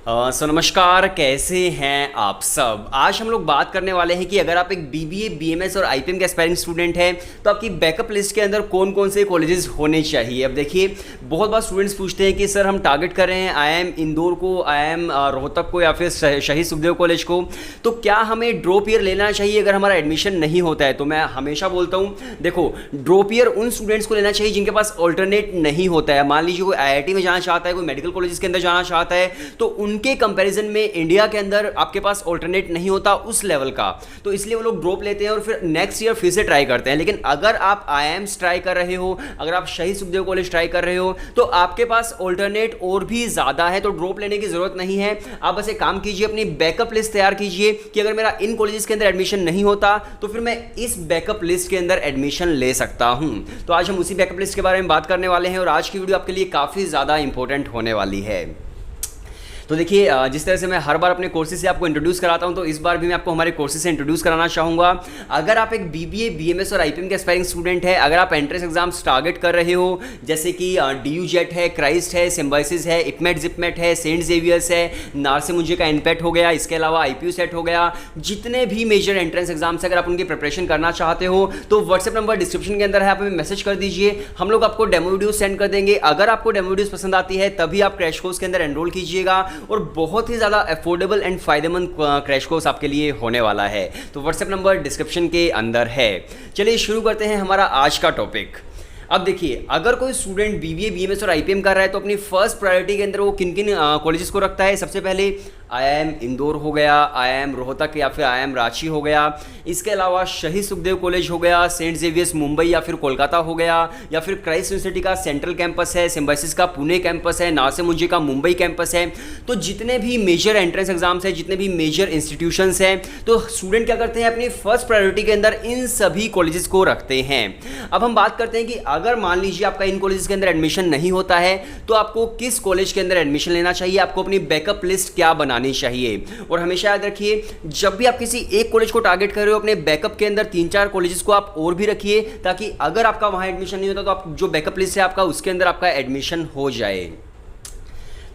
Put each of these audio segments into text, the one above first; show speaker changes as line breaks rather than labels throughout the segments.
नमस्कार, कैसे हैं आप सब। आज हम लोग बात करने वाले हैं कि अगर आप एक बीबीए, बीएमएस और आईपीएम के एस्पायरिंग स्टूडेंट हैं तो आपकी बैकअप लिस्ट के अंदर कौन कौन से कॉलेजेस होने चाहिए। अब देखिए, बहुत बार स्टूडेंट्स पूछते हैं कि सर हम टारगेट कर रहे हैं आईएम इंदौर को, आईएम रोहतक को या फिर शहीद सुखदेव कॉलेज को, तो क्या हमें ड्रॉप ईयर लेना चाहिए अगर हमारा एडमिशन नहीं होता है। तो मैं हमेशा बोलता हूँ, देखो ड्रॉप ईयर उन स्टूडेंट्स को लेना चाहिए जिनके पास ऑल्टरनेट नहीं होता है। मान लीजिए कोई आईआईटी में जाना चाहता है, कोई मेडिकल कॉलेजेस के अंदर जाना चाहता है, तो उनके कंपैरिजन में इंडिया के अंदर आपके पास ऑल्टरनेट नहीं होता उस लेवल का, तो इसलिए वो लोग ड्रॉप लेते हैं और फिर नेक्स्ट ईयर फिर से ट्राई करते हैं। लेकिन अगर आप आईएम्स ट्राई कर रहे हो, अगर आप शहीद सुखदेव कॉलेज ट्राई कर रहे हो, तो आपके पास ऑल्टरनेट और भी ज्यादा है, तो ड्रॉप लेने की जरूरत नहीं है। आप बस एक काम कीजिए, अपनी बैकअप लिस्ट तैयार कीजिए कि अगर मेरा इन कॉलेजेस के अंदर एडमिशन नहीं होता तो फिर मैं इस बैकअप लिस्ट के अंदर एडमिशन ले सकता हूं। तो आज हम उसी बैकअप लिस्ट के बारे में बात करने वाले हैं और आज की वीडियो आपके लिए काफी ज्यादा इंपॉर्टेंट होने वाली है। तो देखिए, जिस तरह से मैं हर बार अपने कोर्सेज से आपको इंट्रोड्यूस कराता हूं, तो इस बार भी मैं आपको हमारे कोर्सेज से इंट्रोड्यूस कराना चाहूँगा। अगर आप एक बीबीए, बीएमएस और आईपीएम के एस्पायरिंग स्टूडेंट है, अगर आप एंट्रेंस एग्जाम्स टारगेट कर रहे हो, जैसे कि डीयू जेट है, क्राइस्ट है, सिम्बाइसिस है, इपमेट जिपमेट है, सेंट जेवियर्स है, नारसे मुंजे का एनपेट हो गया, इसके अलावा आईपीयू सेट हो गया, जितने भी मेजर एंट्रेंस एग्जाम्स है, अगर आप उनकी प्रिपरेशन करना चाहते हो तो व्हाट्सएप नंबर डिस्क्रिप्शन के अंदर है, आप हमें मैसेज कर दीजिए, हम लोग आपको डेमो वीडियो सेंड कर देंगे। अगर आपको डेमो वीडियोस पसंद आती है तभी आप क्रैश कोर्स के अंदर एनरोल कीजिएगा और बहुत ज़्यादा अफोर्डेबल एंड फायदेमंद क्रैश कोर्स आपके लिए होने वाला है। तो व्हाट्सएप नंबर डिस्क्रिप्शन के अंदर है। चलिए शुरू करते हैं हमारा आज का टॉपिक। अब देखिए, अगर कोई स्टूडेंट बीबीए, बीएमएस और आईपीएम कर रहा है तो अपनी फर्स्ट प्रायोरिटी के अंदर वो किन किन कॉलेजेस को रखता है। सबसे पहले आईआईएम इंदौर हो गया, आईआईएम रोहतक या फिर आईआईएम रांची हो गया, इसके अलावा शहीद सुखदेव कॉलेज हो गया, सेंट जेवियर्स मुंबई या फिर कोलकाता हो गया, या फिर क्राइस्ट यूनिवर्सिटी का सेंट्रल कैंपस है, सिम्बाइसिस का पुणे कैंपस है, नारसे मुंजे का मुंबई कैंपस है। तो जितने भी मेजर एंट्रेंस एग्जाम्स हैं, जितने भी मेजर इंस्टीट्यूशंस हैं, तो स्टूडेंट क्या करते हैं, अपनी फर्स्ट प्रायोरिटी के अंदर इन सभी कॉलेजेस को रखते हैं। अब हम बात करते हैं कि अगर मान लीजिए आपका इन कॉलेजेस के अंदर एडमिशन नहीं होता है तो आपको किस कॉलेज के अंदर एडमिशन लेना चाहिए, आपको अपनी बैकअप लिस्ट क्या बनानी चाहिए। और हमेशा याद रखिए, जब भी आप किसी एक कॉलेज को टारगेट कर रहे हो, अपने बैकअप के अंदर 3-4 कॉलेजेस को आप और भी रखिए, ताकि अगर आपका वहां एडमिशन नहीं होता तो आप जो बैकअप लिस्ट है आपका, उसके अंदर आपका एडमिशन हो जाए।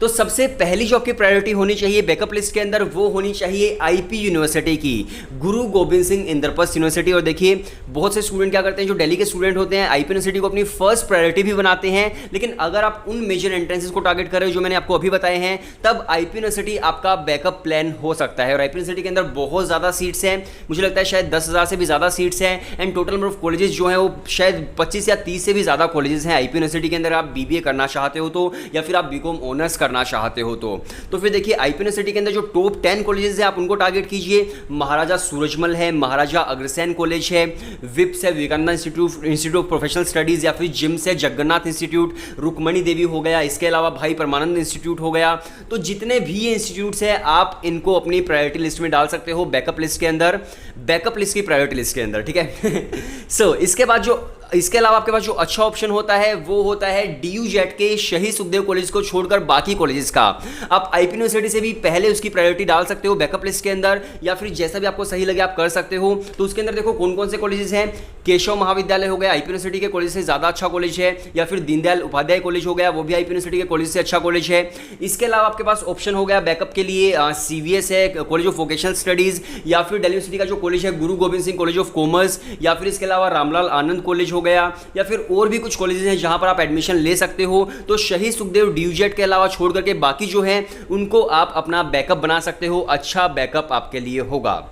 तो सबसे पहली जो आपकी प्रायोरिटी होनी चाहिए बैकअप लिस्ट के अंदर, वो होनी चाहिए आईपी यूनिवर्सिटी की, गुरु गोविंद सिंह इंद्रप्रस्थ यूनिवर्सिटी। और देखिए, बहुत से स्टूडेंट क्या करते हैं, जो दिल्ली के स्टूडेंट होते हैं, आईपी यूनिवर्सिटी को अपनी फर्स्ट प्रायोरिटी भी बनाते हैं। लेकिन अगर आप उन मेजर एंट्रेंसेस को टारगेट कर रहे हो जो मैंने आपको अभी बताए हैं, तब आईपी यूनिवर्सिटी आपका बैकअप प्लान हो सकता है। और आईपी यूनिवर्सिटी के अंदर बहुत ज़्यादा सीट्स हैं, मुझे लगता है शायद 10,000 से भी ज़्यादा सीट्स हैं, and total number of colleges जो है वो शायद 25 या 30 से भी ज़्यादा कॉलेजेस हैं आईपी यूनिवर्सिटी के अंदर। आप बीबीए करना चाहते हो तो, या फिर आप बीकॉम ऑनर्स करना चाहते हो तो फिर देखिए, आईपी यूनिवर्सिटी के अंदर जो टॉप 10 कॉलेजेस हैं आप उनको टारगेट कीजिए। महाराजा सूरजमल है, महाराजा अग्रसेन कॉलेज है, विप्स है, Vivekananda Institute of Professional Studies, या फिर जिम्स है, जगन्नाथ इंस्टीट्यूट, रुक्मणी देवी हो गया, इसके अलावा भाई परमानंद इंस्टीट्यूट हो गया। तो जितने भी इंस्टीट्यूट्स हैं आप इनको अपनी प्रायोरिटी लिस्ट में डाल सकते हो, बैकअप लिस्ट के अंदर, बैकअप लिस्ट की प्रायोरिटी लिस्ट के अंदर, ठीक है। सो इसके बाद जो इसके अलावा आपके पास जो अच्छा ऑप्शन होता है वो होता है डीयू जेट के शहीद सुखदेव कॉलेज को छोड़कर बाकी कॉलेजेस का। आप आईपी यूनिवर्सिटी से भी पहले उसकी प्रायोरिटी डाल सकते हो बैकअप लिस्ट के अंदर, या फिर जैसा भी आपको सही लगे आप कर सकते हो। तो उसके अंदर देखो कौन कौन से कॉलेजेस हैं। केशव महाविद्यालय हो गया, आईपी यूनिवर्सिटी के कॉलेज से ज़्यादा अच्छा कॉलेज है, या फिर दीनदयाल उपाध्याय कॉलेज हो गया, वो भी आईपी यूनिवर्सिटी के कॉलेज से अच्छा कॉलेज है। इसके अलावा आपके पास ऑप्शन हो गया बैकअप के लिए सीवीएस है, कॉलेज ऑफ वोकेशनल स्टडीज, या फिर दिल्ली यूनिवर्सिटी का जो कॉलेज है गुरु Govind Singh college of commerce, या फिर इसके अलावा रामलाल आनंद कॉलेज हो गया, या फिर और भी कुछ कॉलेजेस हैं जहां पर आप एडमिशन ले सकते हो। तो शहीद सुखदेव डीयू जेट के अलावा छोड़ करके बाकी जो है उनको आप अपना बैकअप बना सकते हो, अच्छा बैकअप आपके लिए होगा।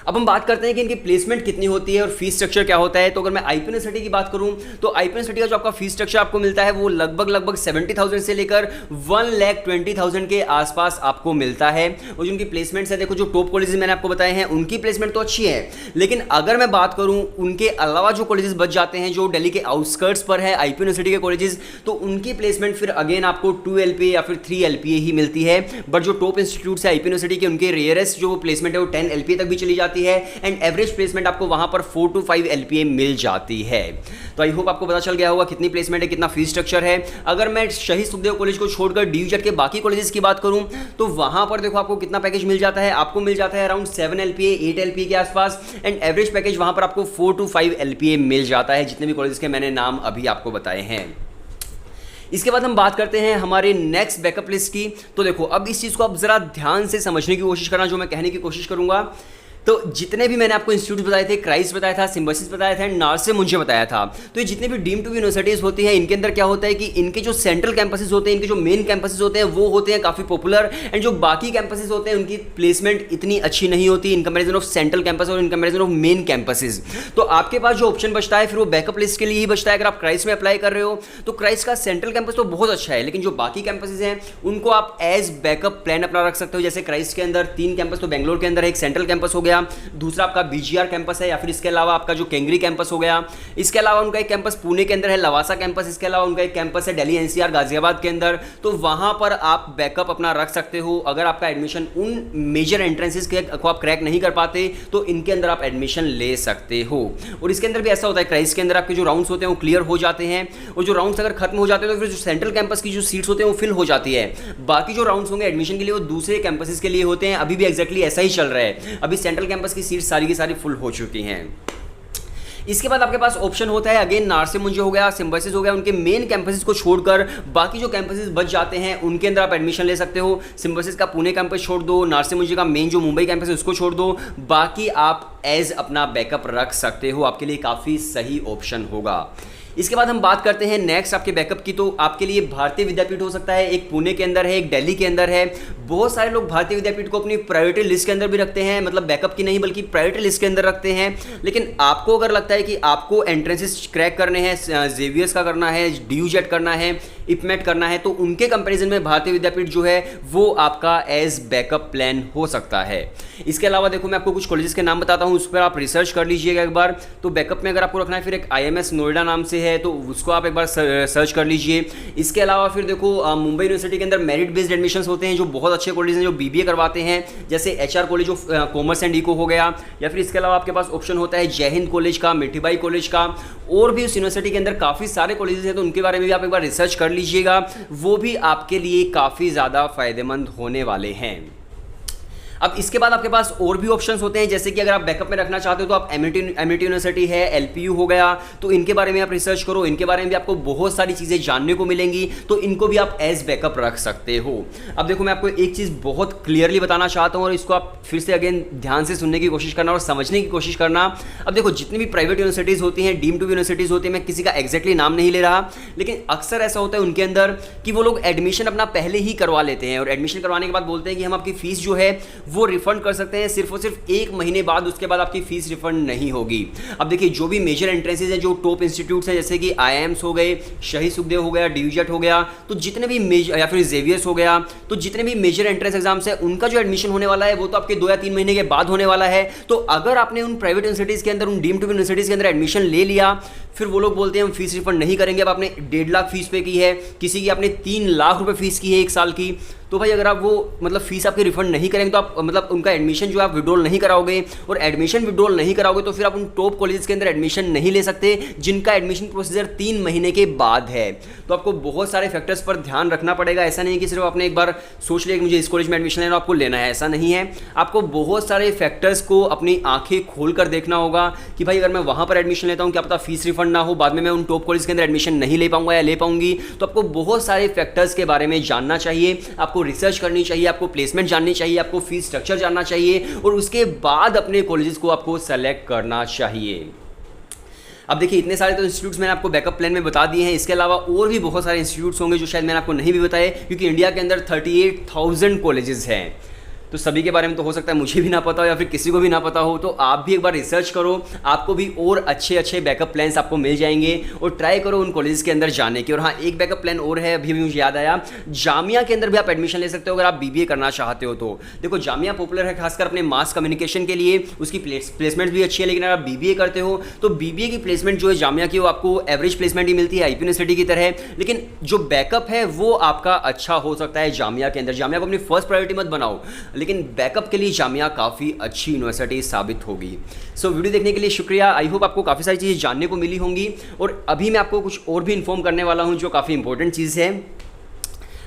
अब हम बात करते हैं कि इनकी प्लेसमेंट कितनी होती है और फीस स्ट्रक्चर क्या होता है। तो अगर मैं आईपी यूनिवर्सिटी की बात करूं तो आईपी यूनिवर्सिटी का जो आपका फीस स्ट्रक्चर आपको मिलता है वो लगभग 70,000 से लेकर 1,20,000 के आसपास आपको मिलता है। और जिनकी प्लेसमेंट्स है, देखो जो टॉप कॉलेजेस मैंने आपको बताए हैं उनकी प्लेसमेंट तो अच्छी है, लेकिन अगर मैं बात करूं उनके अलावा जो कॉलेजेस बच जाते हैं जो दिल्ली के आउटस्कर्ट्स पर है आईपी यूनिवर्सिटी के कॉलेजेस, तो उनकी प्लेसमेंट फिर अगेन आपको 2 LPA या फिर 3 LPA ही मिलती है। बट जो टॉप इंस्टीट्यूट है आईपी यूनिवर्सिटी के, उनके रेयरेस्ट जो प्लेसमेंट है वो 10 LPA तक भी चली जाती है, एंड एवरेज प्लेसमेंट आपको वहां पर 4 to 5 LPA मिल जाती है। तो आई होप आपको पता चल गया होगा कितनी प्लेसमेंट है, कितना फीस स्ट्रक्चर है। अगर मैं शहीद सुखदेव कॉलेज को छोड़कर डीयू जेट के बाकी कॉलेजेस की बात करूं तो वहां पर देखो आपको कितना पैकेज मिल जाता है, आपको मिल जाता है अराउंड 7 LPA 8 LPA के आसपास, एंड एवरेज पैकेज वहां पर आपको 4 to 5 LPA मिल जाता है, जितने भी कॉलेजेस के मैंने नाम अभी आपको बताए हैं। इसके बाद हम बात करते हैं हमारे नेक्स्ट बैकअप लिस्ट की। तो देखो अब इस चीज़ को आप ज़रा ध्यान से समझने की कोशिश करना, जो मैं कहने की कोशिश करूँगा। तो जितने भी मैंने आपको इंस्टीट्यूट बताए थे, क्राइस्ट बताया था, सिम्बायोसिस बताया था, नार्से मुंजे बताया था, तो ये जितने भी डीम्ड टू यूनिवर्सिटीज़ होती हैं, इनके अंदर क्या होता है कि इनके जो सेंट्रल कैंपसेस होते हैं, इनके जो मेन कैंपसेस होते हैं, वो होते हैं काफ़ी पॉपुलर, एंड जो बाकी कैंपसेस होते हैं उनकी प्लेसमेंट इतनी अच्छी नहीं होती in comparison of central campus और in comparison of main campuses. तो आपके पास जो ऑप्शन बचता है फिर वो बैकअप लिस्ट के लिए ही बचता है। अगर आप क्राइस्ट में अप्लाई कर रहे हो तो क्राइस्ट का सेंट्रल कैंपस तो बहुत अच्छा है, लेकिन जो बाकी कैंपसेस हैं उनको आप एज बैकअप प्लान अपना रख सकते हो। जैसे क्राइस्ट के अंदर 3 कैंपस तो बेंगलोर के अंदर एक सेंट्रल कैंपस हो गया, दूसरा आपका बीजीआर कैंपस है, या फिर इसके अलावा आपका जो केंगरी कैंपस हो गया। इसके अलावा उनका एक कैंपस पुणे के अंदर है, लवासा कैंपस। इसके अलावा उनका एक कैंपस है दिल्ली एनसीआर गाजियाबाद के अंदर। तो वहां पर आप बैकअप अपना रख सकते हो। अगर आपका एडमिशन उन मेजर एंट्रेंसेस को आप क्रैक नहीं कर पाते तो इनके अंदर आप एडमिशन ले सकते हो। और इसके अंदर भी ऐसा होता है, क्राइस्ट के अंदर आपके जो राउंड्स होते हैं वो क्लियर हो जाते हैं, और जो राउंड्स अगर खत्म हो जाते हैं तो फिर जो सेंट्रल कैंपस की जो सीट्स होते हैं वो फिल हो जाती है। बाकी जो राउंड्स होंगे एडमिशन के लिए वो दूसरे कैंपसेस के लिए होते हैं। अभी भी एग्जैक्टली ऐसा ही चल रहा है, अभी सेंट्रल कैंपस की सीट्स सारी की सारी फुल हो चुकी हैं। इसके बाद आपके पास ऑप्शन होता है अगेन नार्से मुंजे हो गया, सिम्बायोसिस हो गया, उनके मेन कैंपसेस को छोड़कर बाकी जो कैंपसेस बच जाते हैं उनके अंदर आप एडमिशन ले सकते हो। सिम्बायोसिस का पुणे कैंपस छोड़ दो, नार्से मुंजे का मेन जो मुंबई कैंपस है उसको छोड़ दो, बाकी आप एज अपना बैकअप रख सकते हो। आपके लिए काफ़ी सही ऑप्शन होगा। इसके बाद हम बात करते हैं नेक्स्ट आपके बैकअप की। तो आपके लिए भारतीय विद्यापीठ हो सकता है, एक पुणे के अंदर है, एक दिल्ली के अंदर है। बहुत सारे लोग भारतीय विद्यापीठ को अपनी प्रायोरिटी लिस्ट के अंदर भी रखते हैं, मतलब बैकअप की नहीं बल्कि प्रायोरिटी लिस्ट के अंदर रखते हैं। लेकिन आपको अगर लगता है कि आपको एंट्रेंसेस क्रैक करने हैं, जेवियर्स का करना है, DUJET करना है, इपमेट करना है, तो उनके कंपैरिजन में भारतीय विद्यापीठ जो है वो आपका एज बैकअप प्लान हो सकता है। इसके अलावा देखो मैं आपको कुछ कॉलेजेस के नाम बताता हूँ, उस पर आप रिसर्च कर लीजिएगा एक बार। तो बैकअप में अगर आपको रखना है फिर एक IMS नोएडा नाम से है, तो उसको आप एक बार सर्च कर लीजिए। इसके अलावा फिर देखो मुंबई यूनिवर्सिटी के अंदर मेरिट बेस्ड एडमिशंस होते हैं, जो बहुत अच्छे कॉलेज हैं जो BBA करवाते हैं, जैसे HR college of commerce and eco हो गया। या फिर इसके अलावा आपके पास ऑप्शन होता है जय हिंद कॉलेज का, मिठीबाई कॉलेज का, और भी उस यूनिवर्सिटी के अंदर काफ़ी सारे कॉलेजेस हैं, तो उनके बारे में भी आप एक बार रिसर्च कर लीजिएगा। वो भी आपके लिए काफ़ी ज़्यादा फायदेमंद होने वाले हैं। अब इसके बाद आपके पास और भी ऑप्शंस होते हैं, जैसे कि अगर आप बैकअप में रखना चाहते हो तो आप एमिटी यूनिवर्सिटी है, LPU हो गया, तो इनके बारे में आप रिसर्च करो। इनके बारे में भी आपको बहुत सारी चीज़ें जानने को मिलेंगी, तो इनको भी आप एज बैकअप रख सकते हो। अब देखो मैं आपको एक चीज़ बहुत क्लियरली बताना चाहता हूँ, और इसको आप फिर से अगेन ध्यान से सुनने की कोशिश करना और समझने की कोशिश करना। अब देखो जितनी भी प्राइवेट यूनिवर्सिटीज़ होती हैं, डीम्ड टू यूनिवर्सिटीज़ होती हैं, मैं किसी का एग्जैक्टली नाम नहीं ले रहा, लेकिन अक्सर ऐसा होता है उनके अंदर कि वो लोग एडमिशन अपना पहले ही करवा लेते हैं, और एडमिशन करवाने के बाद बोलते हैं कि हम आपकी फीस जो है वो रिफंड कर सकते हैं सिर्फ और सिर्फ 1 महीने बाद, उसके बाद आपकी फीस रिफंड नहीं होगी। अब देखिए जो भी मेजर एंट्रेंसेज हैं, जो टॉप इंस्टीट्यूट्स हैं, जैसे कि IIMs हो गए, शहीद सुखदेव हो गया, DUJET हो गया, तो जितने भी मेजर, या फिर जेवियर्स हो गया, तो जितने भी मेजर एंट्रेंस एग्जाम्स हैं उनका जो एडमिशन होने वाला है वो तो आपके 2 या 3 महीने के बाद होने वाला है। तो अगर आपने उन प्राइवेट यूनिवर्सिटीज़ के अंदर, उन डीम्ड टू यूनिवर्सिटीज़ के अंदर एडमिशन ले लिया, फिर वो लोग बोलते हैं हम फीस रिफंड नहीं करेंगे। अब आपने 1.5 लाख फीस पे की है, किसी की आपने 3 लाख रुपए फीस की है 1 साल की, तो भाई अगर आप वो मतलब फीस आपकी रिफंड नहीं करेंगे तो आप मतलब उनका एडमिशन जो आप विड्रॉल नहीं कराओगे, और एडमिशन विड्रॉल नहीं कराओगे तो फिर आप उन टॉप कॉलेजेस के अंदर एडमिशन नहीं ले सकते जिनका एडमिशन प्रोसीजर 3 महीने के बाद है। तो आपको बहुत सारे फैक्टर्स पर ध्यान रखना पड़ेगा। ऐसा नहीं है कि सिर्फ आपने एक बार सोच लिया कि मुझे इस कॉलेज में एडमिशन लेना, आपको लेना है, ऐसा नहीं है। आपको बहुत सारे फैक्टर्स को अपनी आंखें खोल कर देखना होगा कि भाई अगर मैं वहाँ पर एडमिशन लेता हूँ, क्या पता फीस रिफंड ना हो, बाद में मैं उन टॉप कॉलेज के अंदर एडमिशन नहीं ले पाऊंगा या ले पाऊंगी। तो आपको बहुत सारे फैक्टर्स के बारे में जानना चाहिए, आपको रिसर्च करनी चाहिए, आपको प्लेसमेंट जाननी चाहिए, आपको फीस स्ट्रक्चर जानना चाहिए, और उसके बाद अपने कॉलेजेस को आपको सेलेक्ट करना चाहिए। अब देखिए इतने सारे तो इंस्टीट्यूट्स मैंने आपको बैकअप प्लान में बता दिए हैं। इसके अलावा और भी बहुत सारे इंस्टीट्यूट्स होंगे जो शायद मैंने आपको नहीं भी बताए, क्योंकि इंडिया के अंदर 38,000 कॉलेजेस हैं। तो सभी के बारे में तो हो सकता है मुझे भी ना पता हो या फिर किसी को भी ना पता हो, तो आप भी एक बार रिसर्च करो, आपको भी और अच्छे अच्छे बैकअप प्लान्स आपको मिल जाएंगे, और ट्राई करो उन कॉलेजेस के अंदर जाने की। और हाँ, एक बैकअप प्लान और है, अभी मुझे याद आया, जामिया के अंदर भी आप एडमिशन ले सकते हो अगर आप BBA करना चाहते हो तो। देखो जामिया पॉपुलर है खासकर अपने मास कम्युनिकेशन के लिए, उसकी प्लेसमेंट भी अच्छी है, लेकिन अगर आप BBA करते हो तो BBA की प्लेसमेंट जो है जामिया की वो आपको एवरेज प्लेसमेंट ही मिलती है IP यूनिवर्सिटी की तरह, लेकिन जो बैकअप है वो आपका अच्छा हो सकता है जामिया के अंदर। जामिया को अपनी फर्स्ट प्रायोरिटी मत बनाओ, लेकिन बैकअप के लिए जामिया काफ़ी अच्छी यूनिवर्सिटी साबित होगी। सो वीडियो देखने के लिए शुक्रिया। आई होप आपको काफ़ी सारी चीज़ें जानने को मिली होंगी, और अभी मैं आपको कुछ और भी इन्फॉर्म करने वाला हूं जो काफ़ी इंपॉर्टेंट चीज़ है।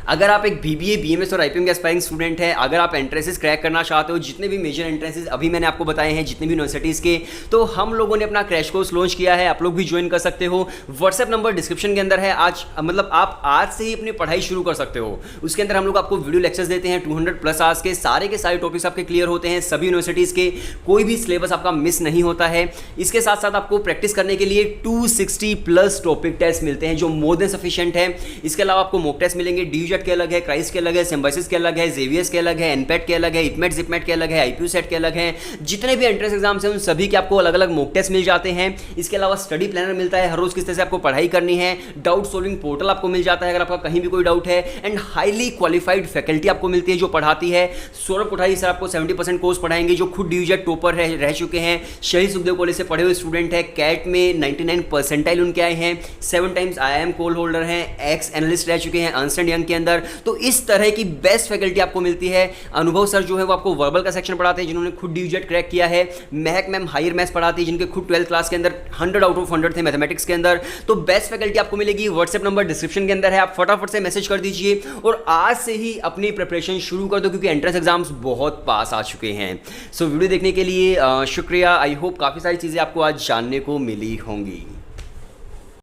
अगर आप एक बीबीए, बीएमएस और आईपीएम के एस्पायरिंग स्टूडेंट हैं, अगर आप एंट्रेंसेस क्रैक करना चाहते हो, जितने भी मेजर एंट्रेंसेस अभी मैंने आपको बताए हैं, जितने भी यूनिवर्सिटीज़ के, तो हम लोगों ने अपना क्रैश कोर्स लॉन्च किया है, आप लोग भी ज्वाइन कर सकते हो। व्हाट्सएप नंबर डिस्क्रिप्शन के अंदर है। आज मतलब आप आज से ही अपनी पढ़ाई शुरू कर सकते हो। उसके अंदर हम लोग आपको वीडियो लेक्चर्स देते हैं 200+ आवर्स के सारे टॉपिक्स आपके क्लियर होते हैं, सभी यूनिवर्सिटीज़ के, कोई भी सिलेबस आपका मिस नहीं होता है। इसके साथ साथ आपको प्रैक्टिस करने के लिए 260+ टॉपिक टेस्ट मिलते हैं, जो मोर देन सफिशिएंट है। इसके अलावा आपको मॉक टेस्ट मिलेंगे, डीयूजेट के अलग है, क्राइस्ट के अलग है, सिम्बायोसिस के अलग है, जेवीएस के अलग है, एनपेट के अलग है, इपमेट जिपमेट के अलग है, आईपीयू सेट के अलग है। जितने भी एंट्रेंस एग्जाम्स हैं उन सभी के आपको अलग अलग मॉक टेस्ट मिल जाते हैं। इसके अलावा स्टडी प्लानर मिलता है, हर रोज किस तरह से आपको पढ़ाई करनी है, डाउट सॉल्विंग पोर्टल आपको मिल जाता है अगर आपका कहीं भी कोई डाउट है, एंड हाईली क्वालिफाइड फैकल्टी आपको मिलती है जो पढ़ाती है। सौरभ कोठारी सर आपको 70% कोर्स पढ़ाएंगे, जो खुद डीयूजेट टॉपर रह चुके हैं, शहीद सुखदेव कॉलेज से पढ़े हुए स्टूडेंट है, कैट में 99 परसेंटाइल उनके आए हैं, 7 टाइम्स IIM कोल होल्डर हैं, एक्स एनालिस्ट रह चुके हैं अर्नस्ट एंड यंग के अंदर। तो इस तरह की बेस्ट फैकल्टी आपको मिलती है। अनुभव सर जो है वो आपको वर्बल का सेक्शन पढ़ाते हैं, जिन्होंने खुद डीयूजेट क्रैक किया है। महक मैम हायर मैथ्स पढ़ाती है, जिनके खुद 12th क्लास के अंदर 100 आउट ऑफ 100 थे मैथमेटिक्स के अंदर। तो बेस्ट फैकल्टी आपको मिलेगी। व्हाट्सएप नंबर डिस्क्रिप्शन के अंदर है, आप फटाफट से मैसेज कर दीजिए और आज से ही अपनी प्रिपरेशन शुरू कर दो, क्योंकि एंट्रेंस एग्जाम्स बहुत पास आ चुके हैं। सो वीडियो देखने के लिए शुक्रिया। आई होप काफ़ी सारी चीज़ें आपको आज जानने को मिली होंगी।